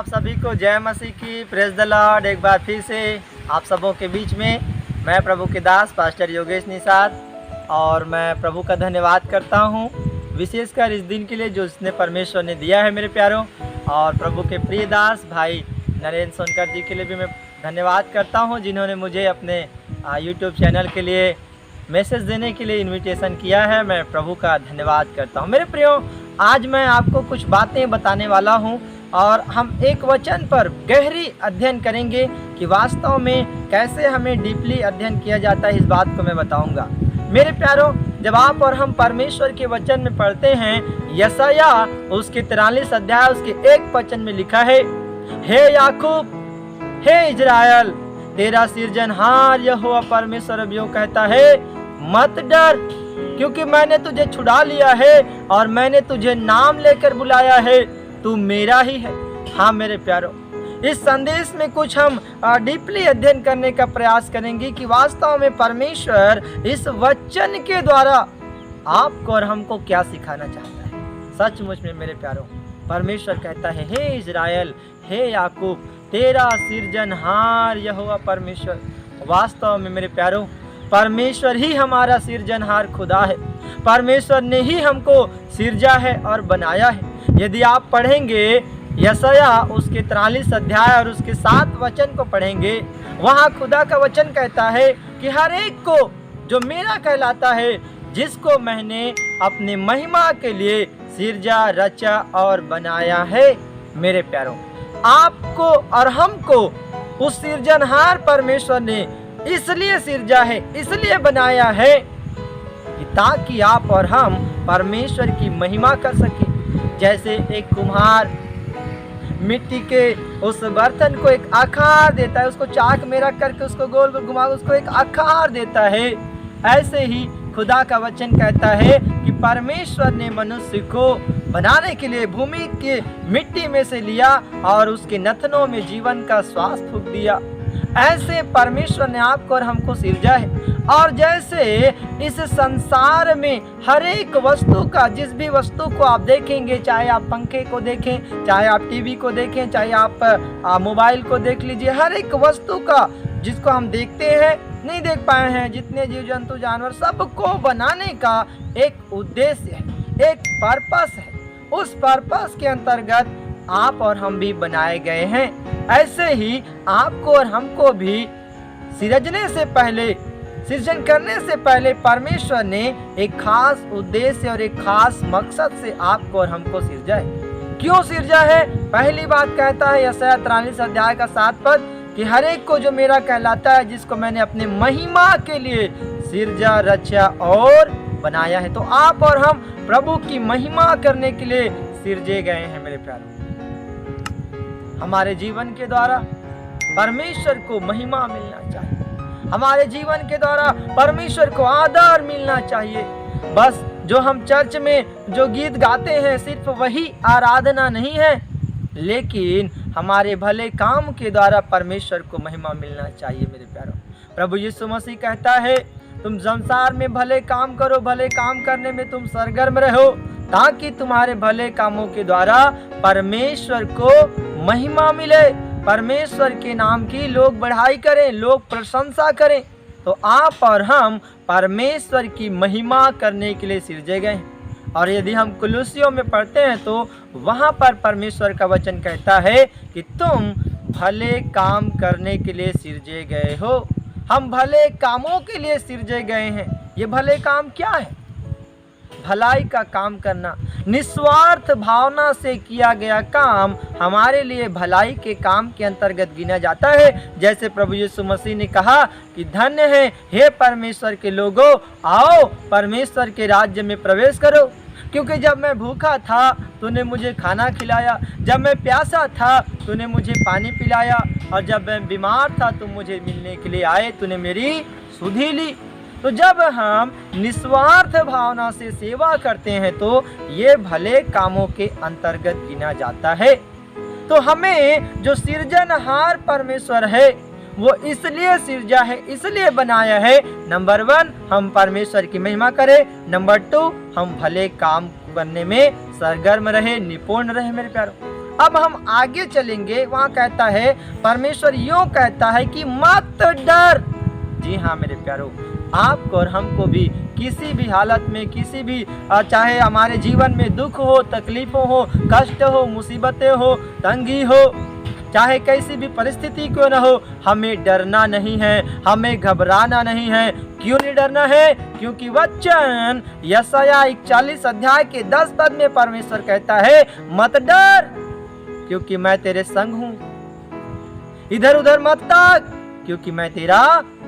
आप सभी को जय मसीह की, प्रेज द लॉर्ड। एक बार फिर से आप सबों के बीच में मैं प्रभु के दास पास्टर योगेश निषाद, और मैं प्रभु का धन्यवाद करता हूं विशेषकर इस दिन के लिए जो इसने परमेश्वर ने दिया है मेरे प्यारों। और प्रभु के प्रिय दास भाई नरेंद्र सोनकर जी के लिए भी मैं धन्यवाद करता हूं, जिन्होंने मुझे अपने यूट्यूब चैनल के लिए मैसेज देने के लिए इनविटेशन किया है। मैं प्रभु का धन्यवाद करता हूं। मेरे प्रियो, आज मैं आपको कुछ बातें बताने वाला हूं और हम एक वचन पर गहरी अध्ययन करेंगे कि वास्तव में कैसे हमें डीपली अध्ययन किया जाता है, इस बात को मैं बताऊंगा। मेरे प्यारों, जब आप और हम परमेश्वर के वचन में पढ़ते हैं, यशाया उसके 43 अध्याय उसके 1 वचन में लिखा है, हे याकूब, हे इजराइल, तेरा सृजनहार यहोवा परमेश्वर अब यूं कहता है, मत डर, क्योंकि मैंने तुझे छुड़ा लिया है और मैंने तुझे नाम लेकर बुलाया है, तू मेरा ही है। हाँ मेरे प्यारों, इस संदेश में कुछ हम डीपली अध्ययन करने का प्रयास करेंगे कि वास्तव में परमेश्वर इस वचन के द्वारा आपको और हमको क्या सिखाना चाहता है। सचमुच में मेरे प्यारों, परमेश्वर कहता है, हे इजराइल, हे याकूब, तेरा सृजनहार यहोवा परमेश्वर। वास्तव में मेरे प्यारों, परमेश्वर ही हमारा सृजनहार खुदा है। परमेश्वर ने ही हमको सृजा है और बनाया है। यदि आप पढ़ेंगे यशाया उसके 43 अध्याय और उसके 7 वचन को पढ़ेंगे, वहाँ खुदा का वचन कहता है कि हर एक को जो मेरा कहलाता है, जिसको मैंने अपनी महिमा के लिए सृजा, रचा और बनाया है। मेरे प्यारों, आपको और हमको उस सृजनहार परमेश्वर ने इसलिए सृजा है, इसलिए बनाया है कि ताकि आप और हम परमेश्वर की महिमा कर सकें। जैसे एक कुम्हार मिट्टी के उस बर्तन को एक आकार देता है, उसको चाक में रख करके उसको गोल गोल घुमा उसको एक आकार देता है, ऐसे ही खुदा का वचन कहता है कि परमेश्वर ने मनुष्य को बनाने के लिए भूमि के मिट्टी में से लिया और उसके नथनों में जीवन का श्वास फूंक दिया। ऐसे परमेश्वर ने आपको और हमको सृजा है। और जैसे इस संसार में हर एक वस्तु का, जिस भी वस्तु को आप देखेंगे, चाहे आप पंखे को देखें, चाहे आप टीवी को देखें, चाहे आप मोबाइल को देख लीजिए, हर एक वस्तु का जिसको हम देखते हैं, नहीं देख पाए हैं, जितने जीव जंतु जानवर, सबको बनाने का एक उद्देश्य है, एक पर्पस है। उस पर्पस के अंतर्गत आप और हम भी बनाए गए हैं। ऐसे ही आपको और हमको भी सृजने से पहले, सृजन करने से पहले परमेश्वर ने एक खास उद्देश्य और एक खास मकसद से आपको और हमको सृजा है। क्यों सृजा है? पहली बात कहता है यशाया 43 अध्याय का 7 पद कि हर एक को जो मेरा कहलाता है, जिसको मैंने अपने महिमा के लिए सृजा, रचा और बनाया है। तो आप और हम प्रभु की महिमा करने के लिए सृजे गए हैं। मेरे प्यारों, हमारे जीवन के द्वारा परमेश्वर को महिमा मिलना चाहिए, हमारे जीवन के द्वारा परमेश्वर को आदर मिलना चाहिए। बस जो हम चर्च में जो गीत गाते हैं, सिर्फ वही आराधना नहीं है, लेकिन हमारे भले काम के द्वारा परमेश्वर को महिमा मिलना चाहिए। मेरे प्यारों, प्रभु यीशु मसीह कहता है, तुम संसार में भले काम करो, भले काम करने में तुम सरगर्म रहो, ताकि तुम्हारे भले कामों के द्वारा परमेश्वर को महिमा मिले, परमेश्वर के नाम की लोग बढ़ाई करें, लोग प्रशंसा करें। तो आप और हम परमेश्वर की महिमा करने के लिए सृजे गए हैं। और यदि हम कुलुस्सियों में पढ़ते हैं तो वहाँ पर परमेश्वर का वचन कहता है कि तुम भले काम करने के लिए सृजे गए हो। हम भले कामों के लिए सृजे गए हैं। ये भले काम क्या है? भलाई का काम करना, निस्वार्थ भावना से किया गया काम हमारे लिए भलाई के काम के अंतर्गत गिना जाता है। जैसे प्रभु यीशु मसीह ने कहा कि धन्य है हे परमेश्वर के लोगों, आओ परमेश्वर के राज्य में प्रवेश करो, क्योंकि जब मैं भूखा था तूने मुझे खाना खिलाया, जब मैं प्यासा था तूने मुझे पानी पिलाया, और जब मैं बीमार था तुम मुझे मिलने के लिए आए, तूने मेरी सुधि ली। तो जब हम निस्वार्थ भावना से सेवा करते हैं तो ये भले कामों के अंतर्गत गिना जाता है। तो हमें जो सृजनहार परमेश्वर है वो इसलिए सृजा है, इसलिए बनाया है, नंबर 1 हम परमेश्वर की महिमा करें, नंबर 2 हम भले काम करने में सरगर्म रहे, निपुण रहे। मेरे प्यारों, अब हम आगे चलेंगे, वहाँ कहता है, परमेश्वर यूं कहता है कि मत डर। जी हाँ मेरे प्यारों, आपको और हमको भी किसी भी हालत में, किसी भी चाहे हमारे जीवन में दुख हो, तकलीफों हो, कष्ट हो, मुसीबतें हो, तंगी हो, चाहे कैसी भी परिस्थिति क्यों न हो, हमें डरना नहीं है, हमें घबराना नहीं है। क्यों नहीं डरना है? क्योंकि वचन यशायाह 41 अध्याय के 10 पद में परमेश्वर कहता है, मत डर क्योंकि मैं तेरे संग हूं, इधर उधर मत ताक क्योंकि मैं तेरा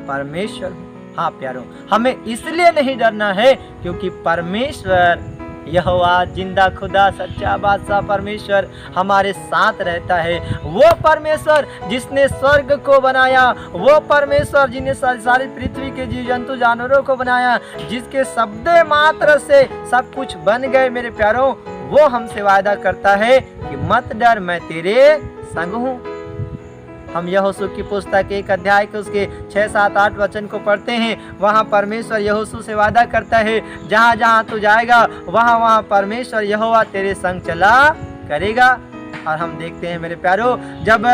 परमेश्वर हूं। हाँ प्यारों, हमें इसलिए नहीं डरना है क्योंकि परमेश्वर यहोवा जिंदा खुदा सच्चा बादशाह परमेश्वर हमारे साथ रहता है। वो परमेश्वर जिसने स्वर्ग को बनाया, वो परमेश्वर जिसने सारी पृथ्वी के जीव जंतु जानवरों को बनाया, जिसके शब्द मात्र से सब कुछ बन गए मेरे प्यारों, वो हमसे वादा करता है कि मत डर, मैं तेरे संग हूँ। हम यहोशू की पुस्तक 1 अध्याय के उसके 6, 7, 8 वचन को पढ़ते हैं। वहाँ परमेश्वर यहोशू से वादा करता है, जहाँ जहाँ तू जाएगा वहाँ वहाँ परमेश्वर यहोवा तेरे संग चला करेगा। और हम देखते हैं मेरे प्यारों, जब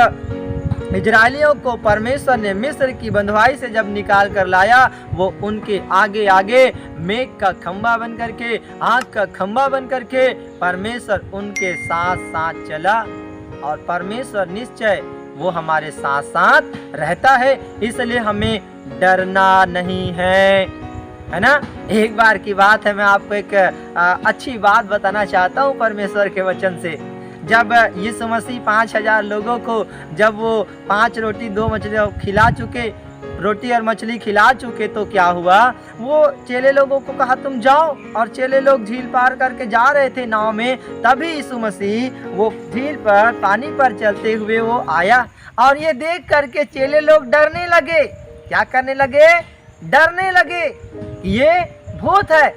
इजरायलियों को परमेश्वर ने मिस्र की बंधुआई से जब निकाल कर लाया, वो उनके आगे आगे मेघ का खंबा बन करके, आग का खंबा बन करके परमेश्वर उनके साथ साथ चला। और परमेश्वर निश्चय वो हमारे साथ साथ रहता है, इसलिए हमें डरना नहीं है ना। एक बार की बात है, मैं आपको एक अच्छी बात बताना चाहता हूँ परमेश्वर के वचन से। जब यीशु मसीह 5000 लोगों को जब वो 5 रोटी 2 मछली खिला चुके, रोटी और मछली खिला चुके, तो क्या हुआ, वो चेले लोगों को कहा तुम जाओ, और चेले लोग झील पार करके जा रहे थे नाव में। तभी यीशु मसीह वो झील पर पानी पर चलते हुए वो आया, और ये देख करके चेले लोग डरने लगे। क्या करने लगे? डरने लगे, ये भूत है।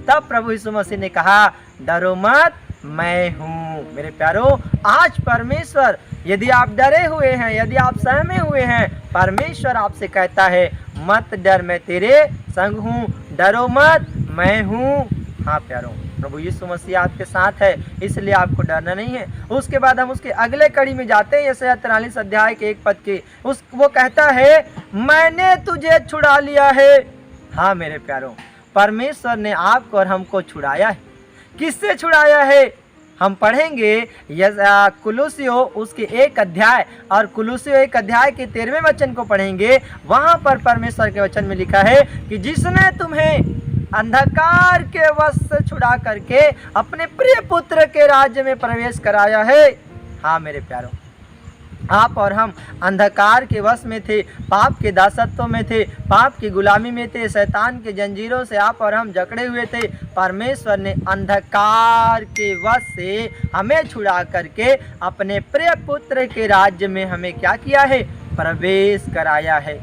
तब प्रभु यीशु मसीह ने कहा, डरो मत, मैं हूँ। मेरे प्यारों, आज परमेश्वर, यदि आप डरे हुए हैं, यदि आप सहमे हुए हैं, परमेश्वर आपसे कहता है, मत डर, मैं तेरे संग हूँ, डरो मत, मैं हूँ। हाँ प्यारों, प्रभु यीशु मसीह आपके साथ है, इसलिए आपको डरना नहीं है। उसके बाद हम उसके अगले कड़ी में जाते हैं, यशायाह 43 अध्याय के 1 पद के। वो कहता है, मैंने तुझे छुड़ा लिया है। हाँ मेरे प्यारों, परमेश्वर ने आपको और हमको छुड़ाया है। किससे छुड़ाया है? हम पढ़ेंगे कुलुस्सियों उसके 1 अध्याय, और कुलुस्सियों 1 अध्याय के 13वें वचन को पढ़ेंगे। वहां पर परमेश्वर के वचन में लिखा है कि जिसने तुम्हें अंधकार के वश से छुड़ा करके अपने प्रिय पुत्र के राज्य में प्रवेश कराया है। हाँ मेरे प्यारों, आप और हम अंधकार के वश में थे, पाप के दासत्व में थे, पाप की गुलामी में थे, शैतान के जंजीरों से आप और हम जकड़े हुए थे। परमेश्वर ने अंधकार के वश से हमें छुड़ा करके अपने प्रिय पुत्र के राज्य में हमें क्या किया है? प्रवेश कराया है।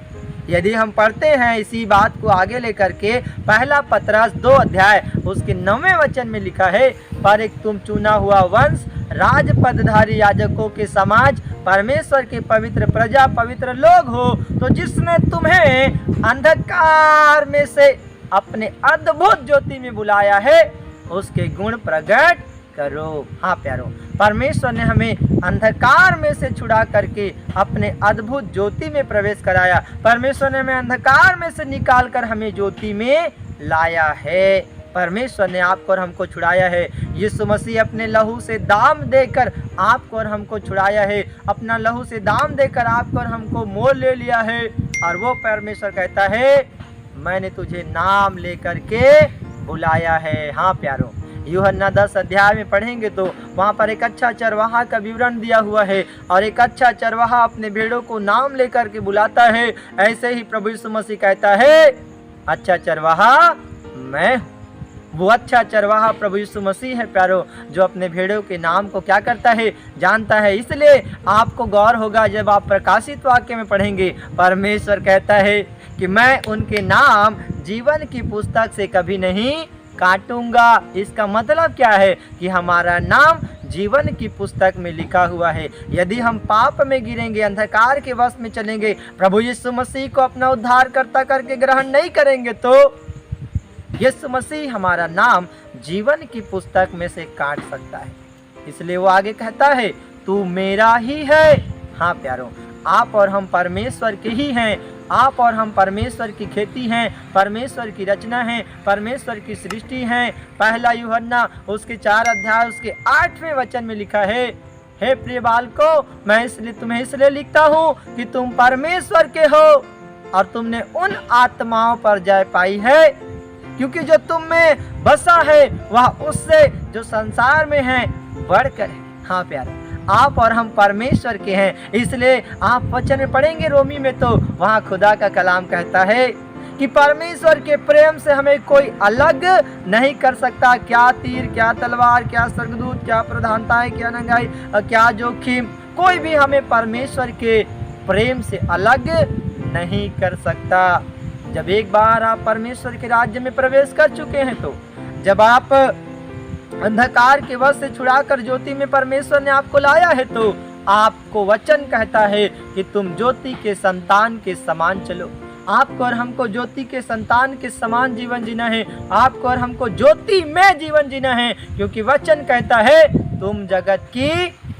यदि हम पढ़ते हैं इसी बात को आगे लेकर के, पहला पतरस 2 अध्याय उसके 9वें वचन में लिखा है, पर एक तुम चुना हुआ वंश, राज पदधारी याजकों के समाज, परमेश्वर की पवित्र प्रजा, पवित्र लोग हो, तो जिसने तुम्हें अंधकार में से अपने अद्भुत ज्योति में बुलाया है, उसके गुण प्रकट करो। हाँ प्यारो, परमेश्वर ने हमें अंधकार में से छुड़ा करके अपने अद्भुत ज्योति में प्रवेश कराया। परमेश्वर ने हमें अंधकार में से निकाल कर हमें ज्योति में लाया है। परमेश्वर ने आपको और हमको छुड़ाया है। यीशु मसीह अपने लहू से दाम देकर आपको और हमको छुड़ाया है। अपना लहू से दाम देकर आपको और हमको मोल ले लिया है। और वो परमेश्वर कहता है, मैंने तुझे नाम लेकर के बुलाया है। हाँ प्यारो, यूहन्ना 10 अध्याय में पढ़ेंगे तो वहाँ पर एक अच्छा चरवाहा का विवरण दिया हुआ है, और एक अच्छा चरवाहा अपने भेड़ों को नाम लेकर के बुलाता है। ऐसे ही प्रभु यीशु मसीह कहता है, अच्छा चरवाहा मैं हूँ। वो अच्छा चरवाहा प्रभु यीशु मसीह है प्यारो, जो अपने भेड़ों के नाम को क्या करता है? जानता है। इसलिए आपको गौर होगा जब आप प्रकाशित वाक्य में पढ़ेंगे, परमेश्वर कहता है कि मैं उनके नाम जीवन की पुस्तक से कभी नहीं काटूंगा। इसका मतलब क्या है? कि हमारा नाम जीवन की पुस्तक में लिखा हुआ है। यदि हम पाप में गिरेंगे, अंधकार के वश में चलेंगे, प्रभु यीशु मसीह को अपना उद्धारकर्ता करके ग्रहण नहीं करेंगे, तो यीशु मसीह हमारा नाम जीवन की पुस्तक में से काट सकता है। इसलिए वो आगे कहता है, तू मेरा ही है। हाँ प्यारों, आप और हम परमेश्वर के ही हैं। आप और हम परमेश्वर की खेती हैं, परमेश्वर की रचना हैं, परमेश्वर की सृष्टि हैं। पहला यूहन्ना उसके 4 अध्याय उसके 8वें वचन में लिखा है, हे प्रिय बालकों, मैं तुम्हें इसलिए लिखता हूँ कि तुम परमेश्वर के हो और तुमने उन आत्माओं पर जय पाई है, क्योंकि जो तुम में बसा है वह उससे जो संसार में है बढ़कर है। हाँ प्यारे, आप और हम परमेश्वर के हैं। इसलिए आप वचन में पढ़ेंगे रोमी में, तो वहाँ खुदा का कलाम कहता है कि परमेश्वर के प्रेम से हमें कोई अलग नहीं कर सकता। क्या तीर, क्या तलवार, क्या स्वर्गदूत, क्या प्रधानताएं, क्या नंगाई, क्या जोखिम, कोई भी हमें परमेश्वर के प्रेम से अलग नहीं कर सकता। जब एक बार आप परमेश्वर के राज्य में प्रवेश कर चुके हैं, तो जब आप अंधकार के वश से छुड़ाकर ज्योति में परमेश्वर ने आपको लाया है, तो आपको वचन कहता है कि तुम ज्योति के संतान के समान चलो। आपको और हमको ज्योति के संतान के समान जीवन जीना है। आपको और हमको ज्योति में जीवन जीना है, क्योंकि वचन कहता है तुम जगत की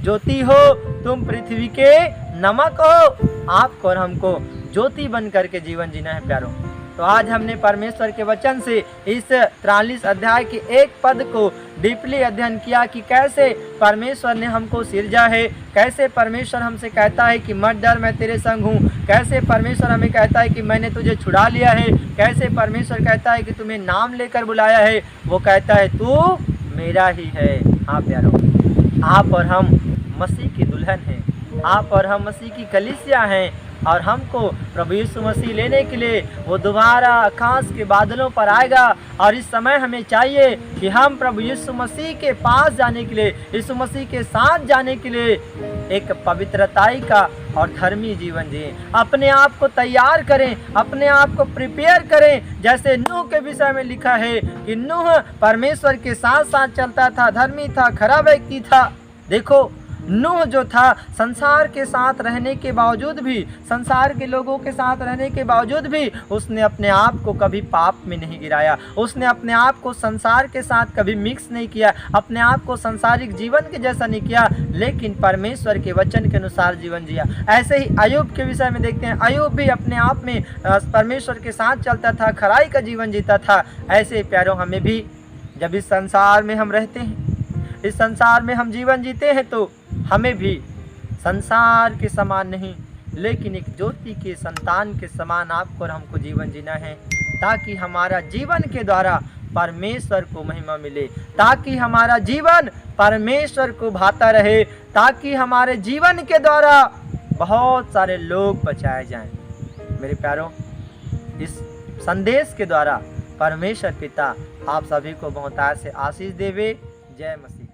ज्योति हो, तुम पृथ्वी के नमक हो। आपको और हमको ज्योति बन करके जीवन जीना है प्यारों। तो आज हमने परमेश्वर के वचन से इस 43 अध्याय के एक पद को डीपली अध्ययन किया कि कैसे परमेश्वर ने हमको सिरजा है, कैसे परमेश्वर हमसे कहता है कि मत डर, मैं तेरे संग हूँ, कैसे परमेश्वर हमें कहता है कि मैंने तुझे छुड़ा लिया है, कैसे परमेश्वर कहता है कि तुम्हें नाम लेकर बुलाया है, वो कहता है तू मेरा ही है। हाँ प्यारों, आप और हम मसीह की दुल्हन हैं, आप और हम मसीह की कलीसिया हैं, और हमको प्रभु यीशु मसीह लेने के लिए वो दोबारा आकाश के बादलों पर आएगा। और इस समय हमें चाहिए कि हम प्रभु यीशु मसीह के पास जाने के लिए, यीशु मसीह के साथ जाने के लिए एक पवित्रताई का और धर्मी जीवन जिए। अपने आप को तैयार करें, अपने आप को प्रिपेयर करें। जैसे नूह के विषय में लिखा है कि नूह परमेश्वर के साथ साथ चलता था, धर्मी था, खरा व्यक्ति था। देखो, नूह जो था संसार के साथ रहने के बावजूद भी, संसार के लोगों के साथ रहने के बावजूद भी उसने अपने आप को कभी पाप में नहीं गिराया। उसने अपने आप को संसार के साथ कभी मिक्स नहीं किया, अपने आप को संसारिक जीवन के जैसा नहीं किया, लेकिन परमेश्वर के वचन के अनुसार जीवन जिया। ऐसे ही अय्यूब के विषय में देखते हैं, अय्यूब भी अपने आप में परमेश्वर के साथ चलता था, खराई का जीवन जीता था। ऐसे प्यारों, हमें भी जब इस संसार में हम रहते हैं, इस संसार में हम जीवन जीते हैं, तो हमें भी संसार के समान नहीं, लेकिन एक ज्योति के संतान के समान आपको और हमको जीवन जीना है, ताकि हमारा जीवन के द्वारा परमेश्वर को महिमा मिले, ताकि हमारा जीवन परमेश्वर को भाता रहे, ताकि हमारे जीवन के द्वारा बहुत सारे लोग बचाए जाएं। मेरे प्यारों, इस संदेश के द्वारा परमेश्वर पिता आप सभी को बहुतायत से आशीष देवे। जय मसीह।